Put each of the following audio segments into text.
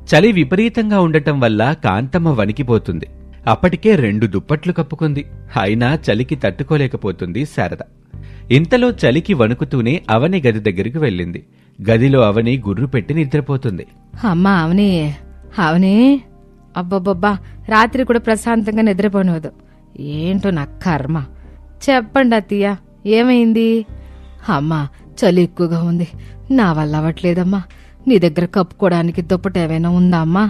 చలి విపరీతంగా ఉండటం వల్ల కాంతమ్మ వణికిపోతుంది. అప్పటికే 2 దుప్పట్లు కప్పుకుంది. అయినా చలికి తట్టుకోలేకపోతుంది శారద. ఇంతలో చలికి వణుకుతూనే అవని గది దగ్గరికి వెళ్ళింది. గదిలో అవని గుర్రు పెట్టి నిద్రపోతుంది. అమ్మా అవని, అవని, అబ్బబ్బబ్బా, రాత్రి కూడా ప్రశాంతంగా నిద్రపోనివదు. ఏంటో నా కర్మ. చెప్పండి అత్తయ్య, ఏమైంది? అమ్మా, చలి ఎక్కువగా ఉంది, నా వల్ల అవ్వట్లేదమ్మా. నీ దగ్గర కప్పుకోవడానికి దుప్పటి ఏమైనా ఉందా అమ్మా?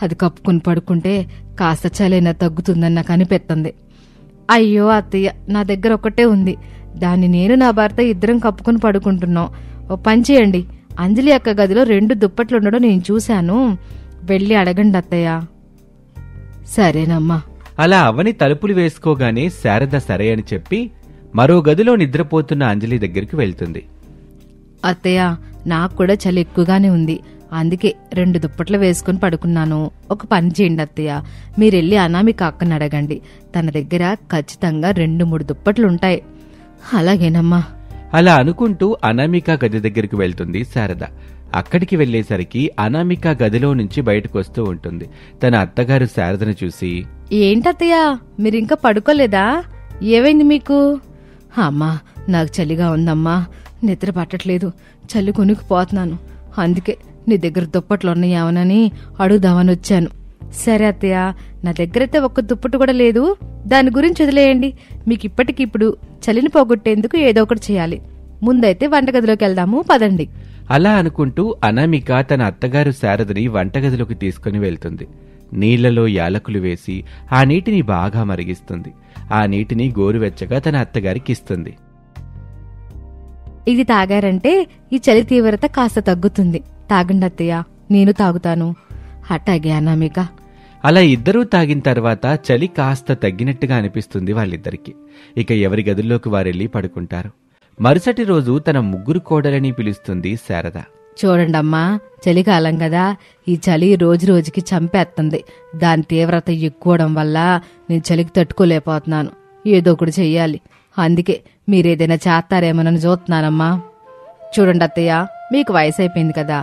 అది కప్పుకుని పడుకుంటే కాస్త చలైనా తగ్గుతుందని నాకు అనిపెత్తంది. అయ్యో అత్తయ్య, నా దగ్గర ఒకటే ఉంది, దాన్ని నేను నా భర్త ఇద్దరం కప్పుకుని పడుకుంటున్నాం. ఓ పని చేయండి, అంజలి అక్క గదిలో 2 దుప్పట్లు ఉండడం నేను చూశాను, వెళ్ళి అడగండి అత్తయ్య. సరేనమ్మా. అలా అవని తలుపులు వేసుకోగానే శారద సరే అని చెప్పి మరో గదిలో నిద్రపోతున్న అంజలి దగ్గరికి వెళ్తుంది. అత్తయ్య, నాకు కూడా చలి ఎక్కువగానే ఉంది, అందుకే 2 దుప్పట్లు వేసుకుని పడుకున్నాను. ఒక పని చేయండి అత్తయ్య, మీరెళ్ళి అనామిక అక్కని అడగండి, తన దగ్గర ఖచ్చితంగా 2-3 దుప్పట్లుంటాయి. అలాగేనమ్మా. అలా అనుకుంటూ అనామిక గది దగ్గరికి వెళ్తుంది శారద. అక్కడికి వెళ్లేసరికి అనామిక గదిలో నుంచి బయటకొస్తూ ఉంటుంది. తన అత్తగారు శారదను చూసి, ఏంటత్తయ్య, మీరింకా పడుకోలేదా? ఏమైంది మీకు? అమ్మా, నాకు చలిగా ఉందమ్మా, నిద్ర పట్టట్లేదు, చలి కొనుక్కుపోతున్నాను, అందుకే నీ దగ్గర దుప్పట్లున్నాయేమోనని అడుగుదామని వచ్చాను. సరే అత్తయ్య, నా దగ్గరైతే ఒక్క దుప్పటి కూడా లేదు, దాని గురించి వదిలేయండి. మీకు ఇప్పటికిప్పుడు చలిని పోగొట్టేందుకు ఏదో ఒకటి చేయాలి. ముందైతే వంటగదిలోకి వెళ్దాము, పదండి. అలా అనుకుంటూ అనామిక తన అత్తగారు శారదని వంటగదిలోకి తీసుకుని వెళ్తుంది. నీళ్లలో యాలకులు వేసి ఆ నీటిని బాగా మరిగిస్తుంది. ఆ నీటిని గోరువెచ్చగా తన అత్తగారికి ఇస్తుంది. ఇది తాగారంటే ఈ చలి తీవ్రత కాస్త తగ్గుతుంది, తాగండి అత్తయ్య, నేను తాగుతాను. అట్టాగే అనామిక. అలా ఇద్దరూ తాగిన తర్వాత చలి కాస్త తగ్గినట్టుగా అనిపిస్తుంది వాళ్ళిద్దరికి. ఇక ఎవరి గదుల్లోకి వారెళ్ళి పడుకుంటారు. మరుసటి రోజు తన 3 కోడలని పిలుస్తుంది శారద. చూడండమ్మా, చలికాలం కదా, ఈ చలి రోజు రోజుకి చంపేస్తుంది. దాని తీవ్రత ఎక్కువడం వల్ల నేను చలికి తట్టుకోలేకపోతున్నాను. ఏదో ఒకటి చెయ్యాలి, అందుకే మీరేదైనా చేస్తారేమోనని చూస్తున్నానమ్మా. చూడండి అత్తయ్య, మీకు వయసు అయిపోయింది కదా,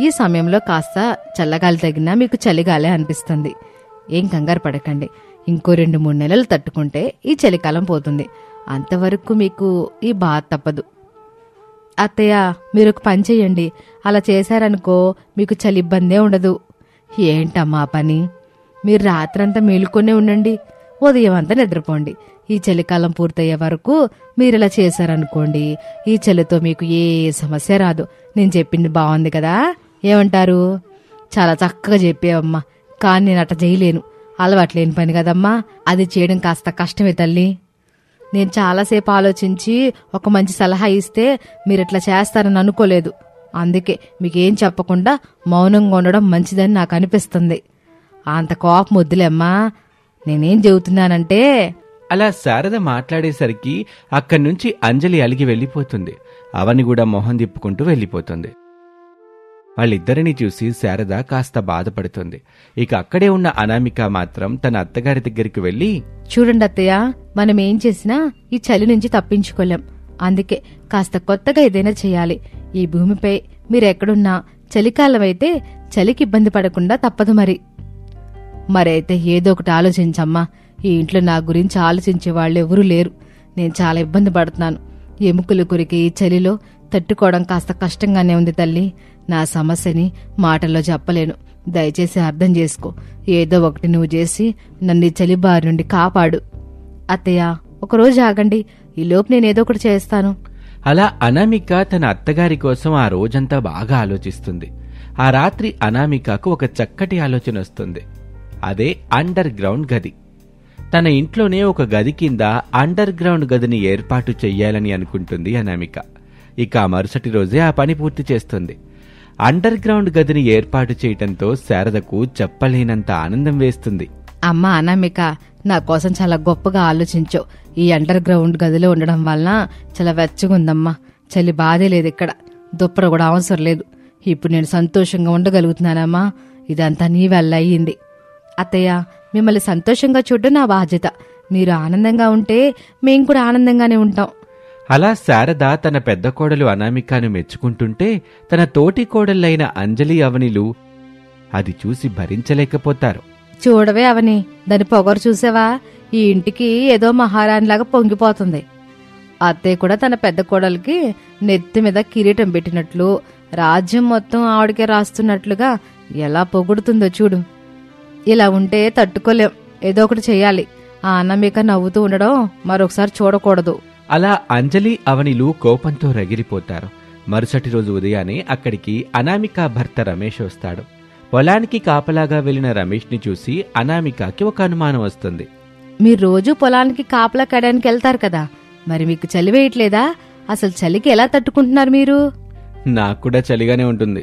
ఈ సమయంలో కాస్త చల్లగాలి తగినా మీకు చలిగాలే అనిపిస్తుంది. ఏం కంగారు పడకండి, ఇంకో 2-3 నెలలు తట్టుకుంటే ఈ చలికాలం పోతుంది. అంతవరకు మీకు ఈ బాధ తప్పదు. అత్తయ్య, మీరొక పని చెయ్యండి, అలా చేశారనుకో మీకు చలి ఇబ్బందే ఉండదు. ఏంటమ్మా పని? మీరు రాత్రంతా మేలుకొనే ఉండండి, ఉదయం అంతా నిద్రపోండి. ఈ చలికాలం పూర్తయ్యే వరకు మీరిలా చేశారనుకోండి, ఈ చలితో మీకు ఏ సమస్య రాదు. నేను చెప్పింది బాగుంది కదా, ఏమంటారు? చాలా చక్కగా చెప్పేవమ్మా, కానీ నేను అట్ట చేయలేను, అలవాట్లేని పని కదమ్మా, అది చేయడం కాస్త కష్టమే తల్లి. నేను చాలాసేపు ఆలోచించి ఒక మంచి సలహా ఇస్తే మీరిట్లా చేస్తారని అనుకోలేదు, అందుకే మీకేం చెప్పకుండా మౌనంగా ఉండడం మంచిదని నాకు అనిపిస్తుంది. అంత కోపం వద్దులేమ్మా, నేనేం చెబుతున్నానంటే. అలా శారద మాట్లాడేసరికి అక్కడి నుంచి అంజలి అలిగి వెళ్ళిపోతుంది. అవని కూడా మొహం తిప్పుకుంటూ వెళ్ళిపోతుంది. వాళ్ళిద్దరినీ చూసి శారద కాస్త బాధపడుతుంది. ఇక అక్కడే ఉన్న అనామిక మాత్రం తన అత్తగారి దగ్గరికి వెళ్లి, చూడండి అత్తయ్య, మనం ఏం చేసినా ఈ చలి నుంచి తప్పించుకోలేం, అందుకే కాస్త కొత్తగా ఏదైనా చేయాలి. ఈ భూమిపై మీరెక్కడున్నా చలికాలం అయితే చలికి ఇబ్బంది పడకుండా తప్పదు. మరైతే ఏదో ఒకటి ఆలోచించమ్మా. ఈ ఇంట్లో నా గురించి ఆలోచించే వాళ్ళెవరూ లేరు, నేను చాలా ఇబ్బంది పడుతున్నాను. ఎముకలు కొరికి ఈ చలిలో తట్టుకోవడం కాస్త కష్టంగానే ఉంది తల్లి. నా సమస్యని మాటల్లో చెప్పలేను, దయచేసి అర్థం చేసుకో. ఏదో ఒకటి నువ్వు చేసి నన్ను ఈ చలి బారి నుండి కాపాడు. అత్తయ్య, ఒకరోజు ఆగండి, ఈలోపు నేనేదో ఒకటి చేస్తాను. అలా అనామిక తన అత్తగారి కోసం ఆ రోజంతా బాగా ఆలోచిస్తుంది. ఆ రాత్రి అనామికకు ఒక చక్కటి ఆలోచన వస్తుంది. అదే అండర్ గ్రౌండ్ గది. తన ఇంట్లోనే ఒక గది కింద అండర్ గ్రౌండ్ గదిని ఏర్పాటు చెయ్యాలని అనుకుంటుంది అనామిక. ఇక మరుసటి రోజే ఆ పని పూర్తి చేస్తుంది. అండర్ గ్రౌండ్ గదిని ఏర్పాటు చేయటంతో శారదకు చెప్పలేనంత ఆనందం వేస్తుంది. అమ్మా అనామిక, నా కోసం చాలా గొప్పగా ఆలోచించో. ఈ అండర్ గ్రౌండ్ గదిలో ఉండడం వలన చాలా వెచ్చగుందమ్మా, చలి బాధే లేదు, ఇక్కడ దుప్పర కూడా అవసరం లేదు. ఇప్పుడు నేను సంతోషంగా ఉండగలుగుతున్నానమ్మా, ఇదంతా నీ వల్ల అయ్యింది. అత్తయ్య, మిమ్మల్ని సంతోషంగా చూడడం నా బాధ్యత. మీరు ఆనందంగా ఉంటే మేం కూడా ఆనందంగానే ఉంటాం. అలా శారద తన పెద్ద కోడలు అనామికను మెచ్చుకుంటుంటే తన తోటి కోడళ్లైన అంజలి అవనిలు అది చూసి భరించలేకపోతారు. చూడవే అవని, దాని పొగరు చూసావా? ఈ ఇంటికి ఏదో మహారాణిలాగా పొంగిపోతుంది. అత్తయ్య కూడా తన పెద్ద కోడలికి నెత్తి మీద కిరీటం పెట్టినట్లు, రాజ్యం మొత్తం ఆవిడకే రాస్తున్నట్లుగా ఎలా పొగుడుతుందో చూడు. ఇలా ఉంటే తట్టుకోలేం, ఏదో ఒకటి చెయ్యాలి. ఆ అనామిక నవ్వుతూ ఉండడం మరొకసారి చూడకూడదు. అలా అంజలి అవనిలు కోపంతో రగిలిపోతారు. మరుసటి రోజు ఉదయాన్నే అక్కడికి అనామిక భర్త రమేష్ వస్తాడు. పొలానికి కాపలాగా వెళ్లిన రమేష్ని చూసి అనామికకి ఒక అనుమానం వస్తుంది. మీరు రోజూ పొలానికి కాపలా కాయడానికి వెళ్తారు కదా, మరి మీకు చలి వేయట్లేదా? అసలు చలికి ఎలా తట్టుకుంటున్నారు మీరు? నాకు కూడా చలిగానే ఉంటుంది,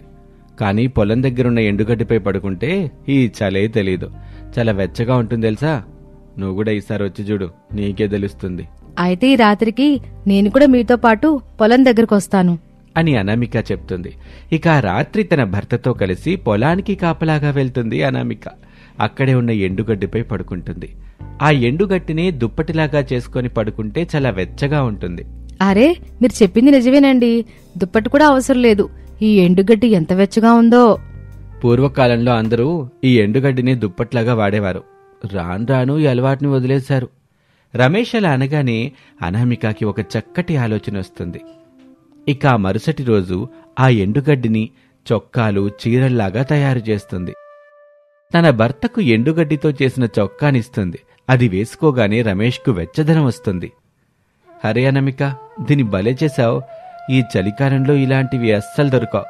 కానీ పొలం దగ్గరున్న ఎండుగడ్డిపై పడుకుంటే ఈ చలే తెలీదు. చాలా వెచ్చగా ఉంటుంది తెలుసా. నువ్వు కూడా ఈసారి వచ్చి చూడు, నీకే తెలుస్తుంది. అయితే ఈ రాత్రికి నేను కూడా మీతో పాటు పొలం దగ్గరకు వస్తాను అని అనామిక చెప్తుంది. ఇక ఆ రాత్రి తన భర్తతో కలిసి పొలానికి కాపలాగా వెళ్తుంది అనామిక. అక్కడే ఉన్న ఎండుగడ్డిపై పడుకుంటుంది. ఆ ఎండుగడ్డిని దుప్పటిలాగా చేసుకుని పడుకుంటే చాలా వెచ్చగా ఉంటుంది. అరే, మీరు చెప్పింది నిజమేనండి. దుప్పటి కూడా అవసరం లేదు. ఈ ఎండుగడ్డి ఎంత వెచ్చగా ఉందో. పూర్వకాలంలో అందరూ ఈ ఎండుగడ్డిని దుప్పట్లాగా వాడేవారు. రాను రాను ఈ అలవాటుని వదిలేశారు. రమేష్ అలా అనగానే అనామికకి ఒక చక్కటి ఆలోచన వస్తుంది. ఇక ఆ మరుసటి రోజు ఆ ఎండుగడ్డిని చొక్కాలు, చీరల్లాగా తయారు చేస్తుంది. తన భర్తకు ఎండుగడ్డితో చేసిన చొక్కానిస్తుంది. అది వేసుకోగానే రమేష్కు వెచ్చదనం వస్తుంది. హరే అనామిక, దీన్ని భలే చేశావు. ఈ చలికాలంలో ఇలాంటివి అస్సలు దొరకవు.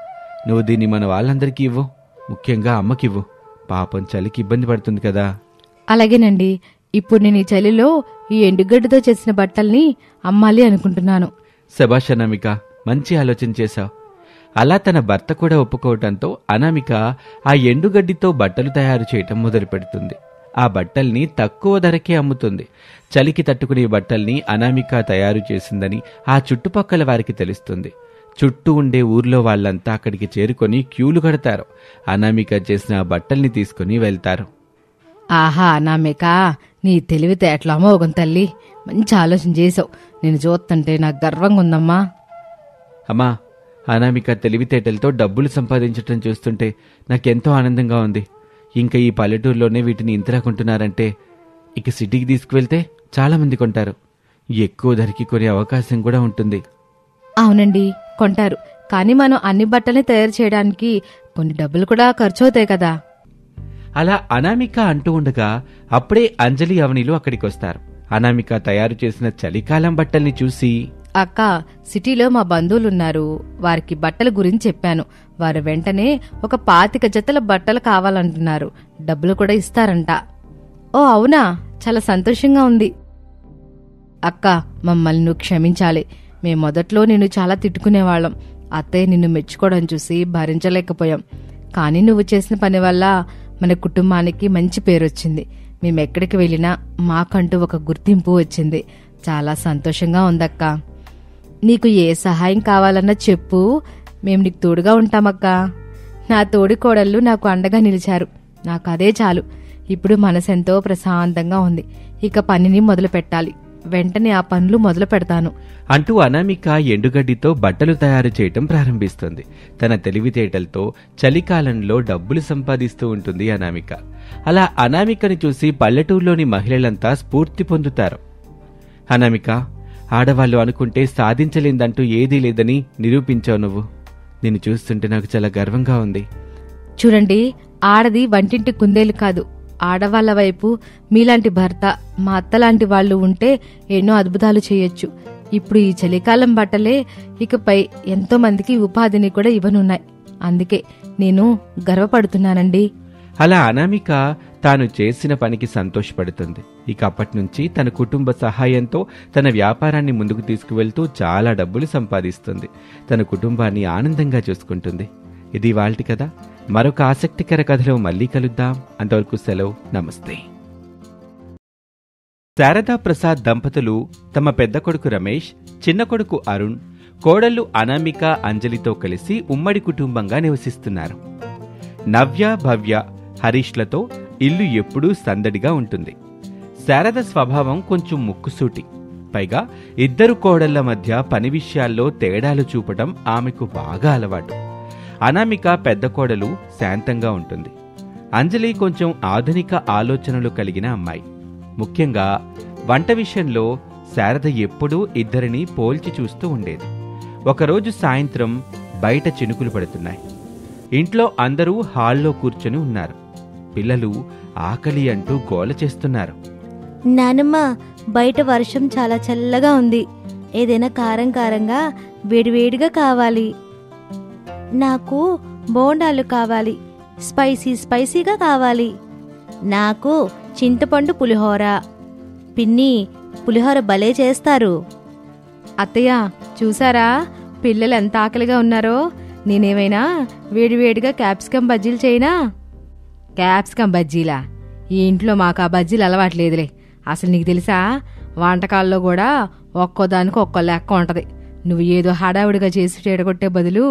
నువ్వు దీన్ని మన వాళ్ళందరికీ ఇవ్వు, ముఖ్యంగా అమ్మకివ్వు. పాపం చలికి ఇబ్బంది పడుతుంది కదా. అలాగేనండి. ఇప్పుడు నేను ఈ చలిలో ఈ ఎండుగడ్డితో చేసిన బట్టల్ని అమ్మాలి అనుకుంటున్నాను. శభాష్ అనామిక, మంచి ఆలోచన చేశావు. అలా తన భర్త కూడా ఒప్పుకోవటంతో అనామిక ఆ ఎండుగడ్డితో బట్టలు తయారు చేయటం మొదలు పెడుతుంది. ఆ బట్టల్ని తక్కువ ధరకే అమ్ముతుంది. చలికి తట్టుకునే బట్టల్ని అనామిక తయారు చేసిందని ఆ చుట్టుపక్కల వారికి తెలుస్తుంది. చుట్టూ ఉండే ఊర్లో వాళ్లంతా అక్కడికి చేరుకొని క్యూలు కడతారు. అనామిక చేసిన ఆ బట్టల్ని తీసుకుని వెళ్తారు. ఆహా అనామిక, నీ తెలివితేటలు అమోఘం తల్లి. మంచి ఆలోచన చేసావు. నేను చూస్తుంటే నాకు గర్వంగా ఉందమ్మా. అమ్మా, అనామిక తెలివితేటలతో డబ్బులు సంపాదించటం చూస్తుంటే నాకెంతో ఆనందంగా ఉంది. ఇంకా ఈ పల్లెటూరులోనే వీటిని ఇంతలా కొంటున్నారంటే ఇక సిటీకి తీసుకువెళ్తే చాలా మంది కొంటారు. ఎక్కువ ధరకి కొనే అవకాశం కూడా ఉంటుంది. అవునండి, కొంటారు. కానీ మనం అన్ని బట్టల్ని తయారు చేయడానికి కొన్ని డబ్బులు కూడా ఖర్చు అవుతాయి కదా. అలా అనామిక అంటూ ఉండగా అప్పుడే అంజలి అవనిలు అక్కడికొస్తారు. అనామిక తయారు చేసిన చలికాలం బట్టల్ని చూసి, అక్క, సిటీలో మా బంధువులున్నారు. వారికి బట్టల గురించి చెప్పాను. వారు వెంటనే ఒక 25 జతల బట్టలు కావాలంటున్నారు. డబ్బులు కూడా ఇస్తారంట. ఓ అవునా, చాలా సంతోషంగా ఉంది. అక్క, మమ్మల్ని నువ్వు క్షమించాలి. మేం మొదట్లో నిన్ను చాలా తిట్టుకునేవాళ్ళం. అత్తయ్య నిన్ను మెచ్చుకోవడం చూసి భరించలేకపోయాం. కానీ నువ్వు చేసిన పని వల్ల మన కుటుంబానికి మంచి పేరొచ్చింది. మేమెక్కడికి వెళ్ళినా మాకంటూ ఒక గుర్తింపు వచ్చింది. చాలా సంతోషంగా ఉందక్కా. నీకు ఏ సహాయం కావాలన్నా చెప్పు, మేం నీకు తోడుగా ఉంటామక్కా. నా తోడి కోడళ్ళు నాకు అండగా నిలిచారు. నాకు అదే చాలు. ఇప్పుడు మనసెంతో ప్రశాంతంగా ఉంది. ఇక పనిని మొదలు పెట్టాలి. వెంటనే ఆ పనులు మొదలు పెడతాను అంటూ అనామిక ఎండుగడ్డితో బట్టలు తయారు చేయటం ప్రారంభిస్తుంది. తన తెలివితేటలతో చలికాలంలో డబ్బులు సంపాదిస్తూ ఉంటుంది అనామిక. అలా అనామికని చూసి పల్లెటూరులోని మహిళలంతా స్ఫూర్తి పొందుతారు. అనామిక, ఆడవాళ్లు అనుకుంటే సాధించలేదంటూ ఏదీ లేదని నిరూపించావు నువ్వు. నిన్ను చూస్తుంటే నాకు చాలా గర్వంగా ఉంది. చూడండి, ఆడది వంటింటి కుందేలు కాదు. ఆడవాళ్ల వైపు మీలాంటి భర్త, మా అత్తలాంటి వాళ్ళు ఉంటే ఎన్నో అద్భుతాలు చేయొచ్చు. ఇప్పుడు ఈ చలికాలం బట్టలే ఇకపై ఎంతో మందికి ఉపాధిని కూడా ఇవ్వనున్నాయి. అందుకే నేను గర్వపడుతున్నానండి. అలా అనామిక తాను చేసిన పనికి సంతోషపడుతుంది. ఇక అప్పటినుంచి తన కుటుంబ సహాయంతో తన వ్యాపారాన్ని ముందుకు తీసుకువెళ్తూ చాలా డబ్బులు సంపాదిస్తుంది. తన కుటుంబాన్ని ఆనందంగా చూసుకుంటుంది. ఇది ఇవాల్టి కథ. మరొక ఆసక్తికర కథలో మళ్ళీ కలుద్దాం. అంతవరకు సెలవు, నమస్తే. శారదా ప్రసాద్ దంపతులు తమ పెద్ద కొడుకు రమేష్, చిన్న కొడుకు అరుణ్, కోడళ్లు అనామిక, అంజలితో కలిసి ఉమ్మడి కుటుంబంగా నివసిస్తున్నారు. నవ్య, భవ్య, హరీష్లతో ఇల్లు ఎప్పుడూ సందడిగా ఉంటుంది. శారద స్వభావం కొంచెం ముక్కుసూటి. పైగా ఇద్దరు కోడళ్ల మధ్య పని విషయాల్లో తేడాలు చూపటం ఆమెకు బాగా అలవాటు. అనామిక పెద్ద కోడలు శాంతంగా ఉంటుంది. అంజలి కొంచెం ఆధునిక ఆలోచనలు కలిగిన అమ్మాయి. ముఖ్యంగా వంట విషయంలో శారద ఎప్పుడూ ఇద్దరిని పోల్చి చూస్తూ ఉండేది. ఒకరోజు సాయంత్రం బయట చినుకులు పడుతున్నాయి. ఇంట్లో అందరూ హాల్లో కూర్చొని ఉన్నారు. పిల్లలు ఆకలి అంటూ గోల చేస్తున్నారు. నానమ్మ, బయట వర్షం చాలా చల్లగా ఉంది. ఏదైనా కారం కారంగా వేడివేడిగా కావాలి. నాకు బోండాలు కావాలి. స్పైసీగా కావాలి. నాకు చింతపండు పులిహోర. పిన్ని, పులిహోర భలే చేస్తారు. అత్తయ్య, చూసారా పిల్లలు ఎంత ఆకలిగా ఉన్నారో? నేనేమైనా వేడివేడిగా క్యాప్సికమ్ బజ్జీలు చేయనా? క్యాప్సికమ్ బజ్జీలా? ఈ ఇంట్లో మాకు ఆ బజ్జీలు అలవాట్లేదులే. అసలు నీకు తెలుసా, వంటకాల్లో కూడా ఒక్కోదానికి ఒక్కో లెక్క ఉంటది. నువ్వు ఏదో హడావుడిగా చేసి చెడగొట్టే బదులు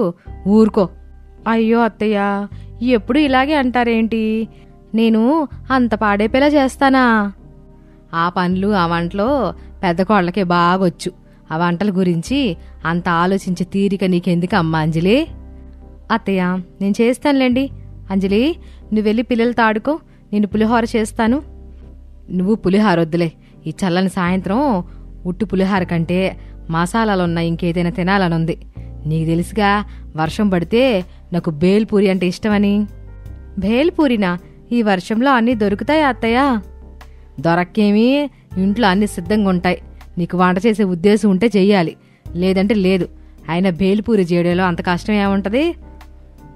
ఊరుకో. అయ్యో అత్తయ్య, ఎప్పుడు ఇలాగే అంటారేంటి? నేను అంత పాడేపేలా చేస్తానా? ఆ పనులు ఆ వంటలో పెద్ద కోళ్ళకే బాగొచ్చు. ఆ వంటల గురించి అంత ఆలోచించే తీరిక నీకెందుకు అమ్మా అంజలి? అత్తయ్య, నేను చేస్తానులేండి. అంజలి, నువ్వెళ్ళి పిల్లలతో ఆడుకో, నేను పులిహోర చేస్తాను. నువ్వు పులిహోర వద్దులే. ఈ చల్లని సాయంత్రం ఉట్టు పులిహోర కంటే మసాలాలున్న ఇంకేదైనా తినాలనుంది. నీకు తెలుసుగా, వర్షం పడితే నాకు బేల్పూరి అంటే ఇష్టమని. బేల్పూరినా? ఈ వర్షంలో అన్నీ దొరుకుతాయా అత్తయ్య? దొరక్కేమీ, ఇంట్లో అన్ని సిద్ధంగా ఉంటాయి. నీకు వంట చేసే ఉద్దేశం ఉంటే చెయ్యాలి, లేదంటే లేదు. అయినా బేల్పూరి చేయడంలో అంత కష్టం ఏముంటది?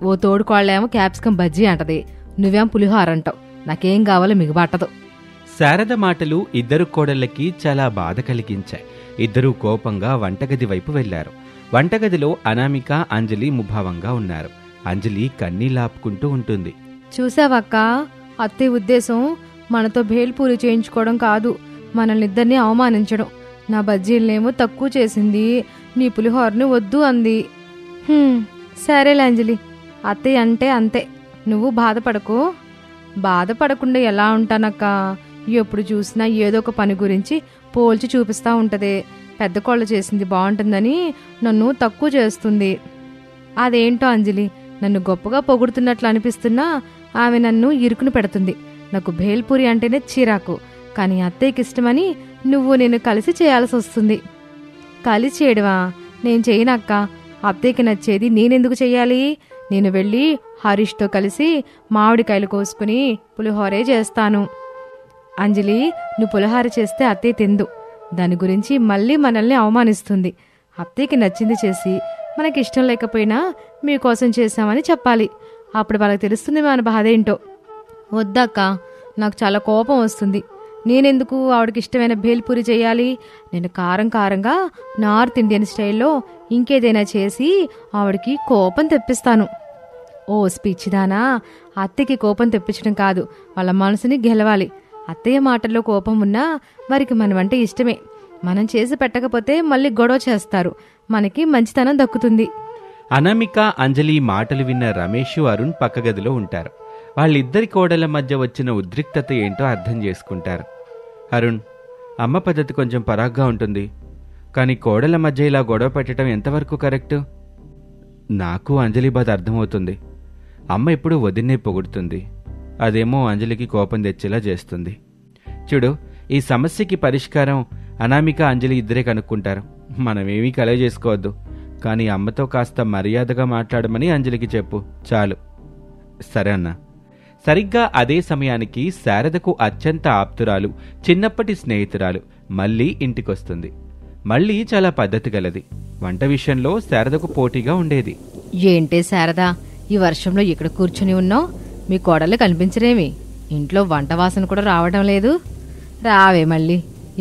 ఓ తోడుకోళ్ళేమో క్యాప్సికం బజ్జీ అంటది, నువ్వేం పులిహోర అంటావు. నాకేం కావాలో మీకు పట్టదు. శారద మాటలు ఇద్దరు కోడళ్ళకి చాలా బాధ కలిగించాయి. ఇద్దరూ కోపంగా వంటగది వైపు వెళ్లారు. వంటగదిలో అనామిక, అంజలి ముభావంగా ఉన్నారు. అంజలి కన్నీళ్లాపుకుంటూ ఉంటుంది. చూసావక్క, అత్తయ్య ఉద్దేశం మనతో భేల్పూరి చేయించుకోవడం కాదు, మనల్ని ఇద్దరిని అవమానించడం. నా బజ్జీలనేమో తక్కువ చేసింది, నీ పులిహోరని వద్దు అంది. సరేలే అంజలి, అత్తయ్య అంటే అంతే. నువ్వు బాధపడకు. బాధపడకుండా ఎలా ఉంటానక్క? ఎప్పుడు చూసినా ఏదో ఒక పని గురించి పోల్చి చూపిస్తా ఉంటదే. పెద్ద కోళ్ళ చేసింది బాగుంటుందని నన్ను తక్కువ చేస్తుంది. అదేంటో అంజలి, నన్ను గొప్పగా పొగుడుతున్నట్లు అనిపిస్తున్నా ఆమె నన్ను ఇరుకును పెడుతుంది. నాకు భేల్పూరి అంటేనే చిరాకు, కానీ అత్తయ్యకి ఇష్టమని నువ్వు నేను కలిసి చేయాల్సి వస్తుంది. కలిసి చేయడమా? నేను చేయనక్క. అత్తయ్యకి నచ్చేది నేనెందుకు చెయ్యాలి? నేను వెళ్ళి హరీష్తో కలిసి మామిడికాయలు కోసుకుని పులిహోరే చేస్తాను. అంజలి, నువ్వు పులిహోర చేస్తే అత్తయ్య తిందు. దాని గురించి మళ్ళీ మనల్ని అవమానిస్తుంది. అత్తయ్యకి నచ్చింది చేసి మనకిష్టం లేకపోయినా మీకోసం చేశామని చెప్పాలి. అప్పుడు వాళ్ళకి తెలుస్తుంది మన బాధ ఏంటో. వద్దక్క, నాకు చాలా కోపం వస్తుంది. నేనెందుకు ఆవిడకి ఇష్టమైన భేల్పూరి చేయాలి? నేను కారంగా నార్త్ ఇండియన్ స్టైల్లో ఇంకేదైనా చేసి ఆవిడకి కోపం తెప్పిస్తాను. ఓ పిచ్చిదానా, అత్తయ్యకి కోపం తెప్పించడం కాదు, వాళ్ళ మనసుని గెలవాలి. అత్తయ్య మాటల్లో కోపం ఉన్నా వారికి మనమంటే ఇష్టమే. మనం చేసి పెట్టకపోతే మళ్ళీ గొడవ చేస్తారు. మనకి మంచితనం దక్కుతుంది. అనామిక, అంజలి మాటలు విన్న రమేష్, అరుణ్ పక్కగదిలో ఉంటారు. వాళ్ళిద్దరి కోడల మధ్య వచ్చిన ఉద్రిక్తత ఏంటో అర్థం చేసుకుంటారు. అరుణ్, అమ్మ పద్ధతి కొంచెం పరాగ్గా ఉంటుంది, కానీ కోడల మధ్య ఇలా గొడవ పెట్టడం ఎంతవరకు కరెక్టు? నాకు అంజలి బాధ అర్థమవుతుంది. అమ్మ ఎప్పుడూ వదిన్నే పొగుడుతుంది, అదేమో అంజలికి కోపం తెచ్చేలా చేస్తుంది. చూడు, ఈ సమస్యకి పరిష్కారం అనామిక, అంజలి ఇద్దరే కనుక్కుంటారు. మనమేమీ కలవ చేసుకోవద్దు. కానీ అమ్మతో కాస్త మర్యాదగా మాట్లాడమని అంజలికి చెప్పు, చాలు. సరే అన్నా. సరిగ్గా అదే సమయానికి శారదకు అత్యంత ఆప్తురాలు, చిన్నప్పటి స్నేహితురాలు మళ్ళీ ఇంటికొస్తుంది. మళ్ళీ చాలా పద్ధతి గలది. వంట విషయంలో శారదకు పోటీగా ఉండేది. ఏంటే శారదా, ఈ వర్షంలో ఇక్కడ కూర్చుని ఉన్నావు? మీ కోడళ్ళు కనిపించరేమి? ఇంట్లో వంట వాసన కూడా రావడం లేదు. రావే మళ్ళీ.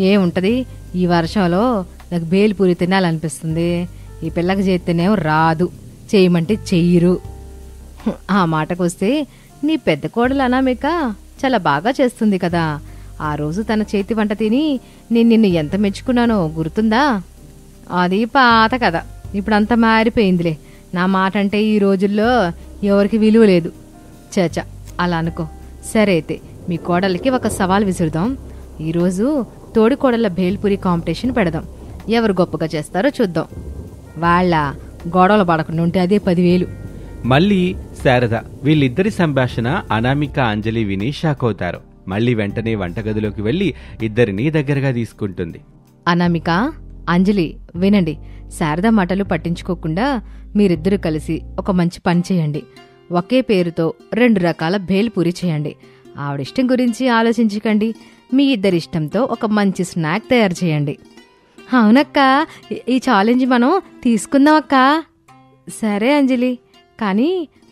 ఏముంటది, ఈ వర్షంలో నాకు బేల్పూరి తినాలనిపిస్తుంది. ఈ పిల్లకి చేస్తేనేమో రాదు, చేయమంటే చెయ్యరు. ఆ మాటకొస్తే నీ పెద్ద కోడలు అనామిక చాలా బాగా చేస్తుంది కదా. ఆ రోజు తన చేతి వంట తిని నేను నిన్ను ఎంత మెచ్చుకున్నానో గుర్తుందా? అది పాత కదా, ఇప్పుడంతా మారిపోయిందిలే. నా మాట అంటే ఈ రోజుల్లో ఎవరికి విలువ లేదు. చచా, అలా అనుకో. సరే అయితే మీ కోడలికి ఒక సవాల్ విసురుదాం. ఈరోజు తోడి కోడళ్ళ భేల్పూరి కాంపిటీషన్ పెడదాం. ఎవరు గొప్పగా చేస్తారో చూద్దాం. వాళ్ళ గొడవలు పడకుండా ఉంటే అదే 10,000. మళ్ళీ శారద వీళ్ళిద్దరి సంభాషణ అనామిక అంజలి విని షాక్ అవుతారు. మళ్ళీ వెంటనే వంటగదిలోకి వెళ్లి ఇద్దరినీ దగ్గరగా తీసుకుంటుంది. అనామిక, అంజలి వినండి. శారద మాటలు పట్టించుకోకుండా మీరిద్దరూ కలిసి ఒక మంచి పని చేయండి. ఒకే పేరుతో 2 రకాల భేల్పూరి చేయండి. ఆవిడిష్టం గురించి ఆలోచించకండి. మీ ఇద్దరిష్టంతో ఒక మంచి స్నాక్ తయారు చేయండి. అవునక్క, ఈ ఛాలెంజ్ మనం తీసుకుందాం అక్క. సరే అంజలి, కానీ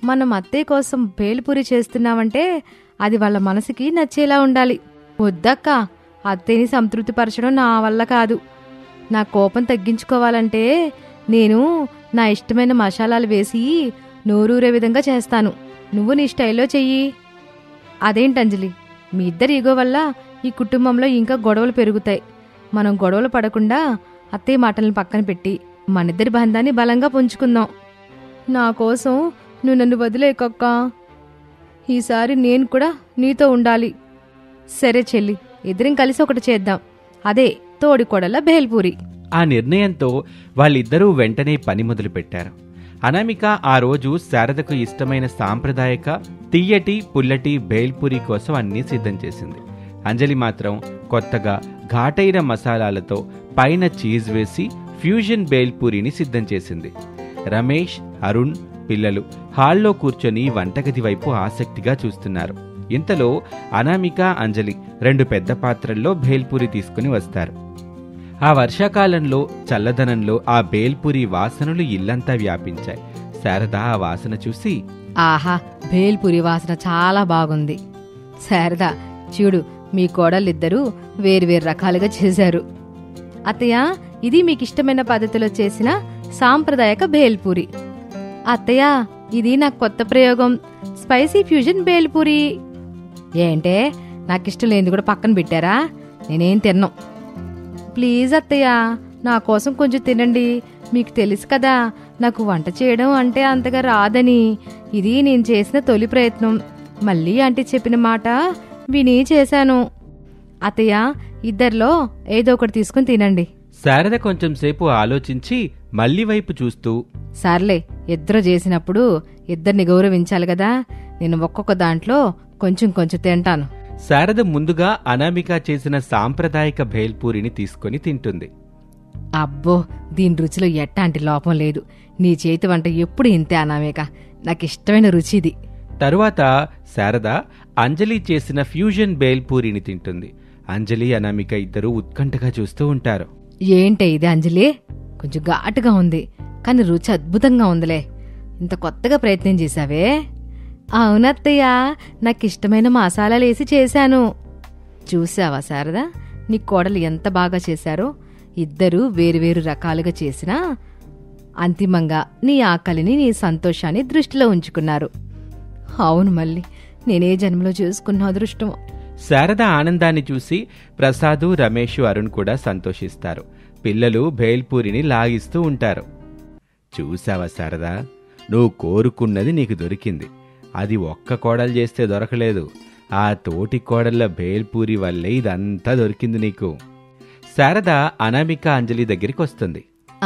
మనం అత్తయ్య కోసం భేల్పూరి చేస్తున్నామంటే అది వాళ్ళ మనసుకి నచ్చేలా ఉండాలి. వద్దక్క, అత్తయ్యని సంతృప్తిపరచడం నా వల్ల కాదు. నా కోపం తగ్గించుకోవాలంటే నేను నా ఇష్టమైన మసాలాలు వేసి నోరూరే విధంగా చేస్తాను. నువ్వు నీ స్టైల్లో చెయ్యి. అదేంటంజలి, మీ ఇద్దరి ఈగో వల్ల ఈ కుటుంబంలో ఇంకా గొడవలు పెరుగుతాయి. మనం గొడవలు పడకుండా అత్తయ్య మాటలను పక్కన పెట్టి మనిద్దరి బంధాన్ని బలంగా పుంజుకుందాం. నా కోసం నువ్వు నన్ను వదిలేకక్కా. ఈసారి నేను కూడా నీతో ఉండాలి. సరే చెల్లి, ఇద్దరం కలిసి ఒకటి చేద్దాం. అదే తోడికోడల భేల్పూరి. ఆ నిర్ణయంతో వాళ్ళిద్దరూ వెంటనే పని మొదలుపెట్టారు. అనామిక ఆ రోజు శారదకు ఇష్టమైన సాంప్రదాయక తియ్యటి పుల్లటి భేల్పూరి కోసం అన్నీ సిద్ధం చేసింది. అంజలి మాత్రం కొత్తగా ఘాటైన మసాలాలతో పైన చీజ్ వేసి ఫ్యూజన్ భేల్పూరిని సిద్ధం చేసింది. రమేష్, అరుణ్ పిల్లలు హాల్లో కూర్చొని వంటగది వైపు ఆసక్తిగా చూస్తున్నారు. ఇంతలో అనామిక, అంజలి 2 పెద్ద పాత్రల్లో భేల్పూరి తీసుకుని వస్తారు. ఆ వర్షాకాలంలో చల్లదనంలో ఆ భేల్పూరి వాసనలు ఇల్లంతా వ్యాపించాయి. శారద ఆ వాసన చూసి, ఆహా, భేల్పూరి వాసన చాలా బాగుంది. శారద చూడు, మీ కోడలిద్దరూ వేరువేరు రకాలుగా చేశారు. అత్తయ్య, ఇది మీకిష్టమైన పద్ధతిలో చేసిన సాంప్రదాయక భేల్పూరి. అత్తయ్య, ఇది నాకు కొత్త ప్రయోగం, స్పైసీ ఫ్యూజన్ భేల్పూరి. ఏంటే, నాకిష్టం లేనిది కూడా పక్కన పెట్టారా? నేనేం తిన్నాం. ప్లీజ్ అత్తయ్య, నా కోసం కొంచెం తినండి. మీకు తెలుసు కదా నాకు వంట చేయడం అంటే అంతగా రాదని. ఇది నేను చేసిన తొలి ప్రయత్నం. మళ్ళీ ఆంటీ చెప్పిన మాట విని చేశాను. అత్తయ్య, ఇద్దరిలో ఏదో ఒకటి తీసుకుని తినండి. శారద కొంచెం సేపు ఆలోచించి మళ్ళీ వైపు చూస్తూ, సర్లే, ఇద్దరు చేసినప్పుడు ఇద్దరిని గౌరవించాలి కదా. నేను ఒక్కొక్క దాంట్లో కొంచెం కొంచెం తింటాను. శారద ముందుగా అనామిక చేసిన సాంప్రదాయక భేల్పూరిని తీసుకుని తింటుంది. అబ్బో, దీని రుచిలో ఎట్టాంటి లోపం లేదు. నీ చేతి వంట ఎప్పుడు ఇంతే అనామిక, నాకిష్టమైన రుచిది. తరువాత శారద అంజలి చేసిన ఫ్యూజన్ భేల్పూరిని తింటుంది. అంజలి, అనామిక ఇద్దరూ ఉత్కంఠగా చూస్తూ ఉంటారు. ఏంటే ఇది అంజలి, కొంచెం ఘాటుగా ఉంది, కానీ రుచి అద్భుతంగా ఉందిలే. ఇంత కొత్తగా ప్రయత్నం చేశావే? అవునత్తయ్య, నాకిష్టమైన మసాలాలేసి చేశాను. చూసావా శారదా, నీ కోడలు ఎంత బాగా చేశారో. ఇద్దరూ వేరువేరు రకాలుగా చేసినా అంతిమంగా నీ ఆకలిని, నీ సంతోషాన్ని దృష్టిలో ఉంచుకున్నారు. అవును, మళ్ళీ నేనే జన్మలో చేసుకున్న అదృష్టం. శారద ఆనందాన్ని చూసి ప్రసాదు, రమేష్, అరుణ్ కూడా సంతోషిస్తారు. పిల్లలు భేల్పూరిని లాగిస్తూ ఉంటారు. చూసావా శారదా, నువ్వు కోరుకున్నది నీకు దొరికింది. అది ఒక్క కోడలు చేస్తే దొరకలేదు. ఆ తోటి కోడళ్ల భేల్పూరి వల్లే ఇదంతా దొరికింది నీకు. శారద అనామిక, అంజలి దగ్గరికి వస్తుంది.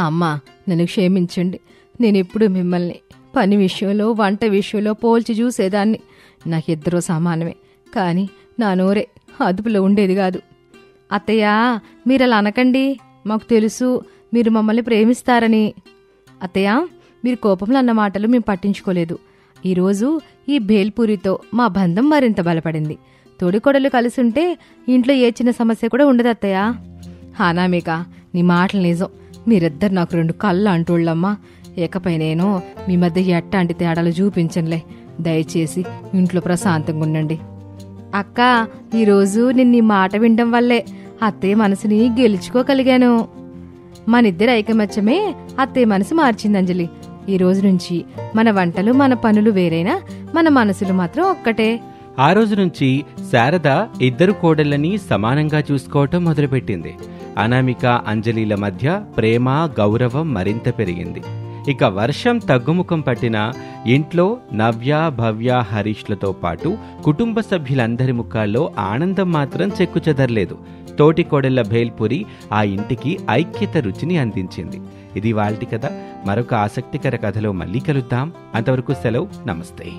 అమ్మా, నన్ను క్షమించండి. నేనెప్పుడు మిమ్మల్ని పని విషయంలో, వంట విషయంలో పోల్చి చూసేదాన్ని. నాకిద్దరూ సమానమే, కానీ నా నోరే అదుపులో ఉండేది కాదు. అత్తయ్య, మీరలా అనకండి. మాకు తెలుసు మీరు మమ్మల్ని ప్రేమిస్తారని. అత్తయ్య, మీరు కోపంలో అన్న మాటలు మేము పట్టించుకోలేదు. ఈరోజు ఈ భేల్పూరితో మా బంధం మరింత బలపడింది. తోడికొడలు కలిసుంటే ఇంట్లో ఏ చిన్న సమస్య కూడా ఉండదు అత్తయ్య. అనామిక, నీ మాటలు నిజం. మీరిద్దరు నాకు 2 కళ్ళు అంటోళ్ళమ్మా. ఇకపై నేను మీ మధ్య ఎట్టాంటి తేడాలు చూపించనులే. దయచేసి ఇంట్లో ప్రశాంతంగా ఉండండి. అక్క, ఈరోజు నిన్ను ఈ మాట వినడం వల్లే అత్తయ్య మనసుని గెలుచుకోగలిగాను. మనిద్దరి ఐకమత్యమే అత్తయ్య మనసు మార్చింది అంజలి. ఈ రోజు నుంచి మన వంటలు, మన పనులు వేరైనా మన మనసులు మాత్రం ఒక్కటే. ఆ రోజు నుంచి శారద ఇద్దరు కోడళ్ళని సమానంగా చూసుకోవటం మొదలుపెట్టింది. అనామిక, అంజలిల మధ్య ప్రేమ, గౌరవం మరింత పెరిగింది. ఇక వర్షం తగ్గుముఖం పట్టినా ఇంట్లో నవ్య, భవ్య, హరీష్లతో పాటు కుటుంబ సభ్యులందరి ముఖాల్లో ఆనందం మాత్రం చెక్కుచెదరలేదు. తోటి కోడళ్ల భేల్పురి ఆ ఇంటికి ఐక్యత రుచిని అందించింది. ఇది వాల్టి కథ. మరొక ఆసక్తికర కథలో మళ్ళీ కలుద్దాం. అంతవరకు సెలవు. నమస్తే.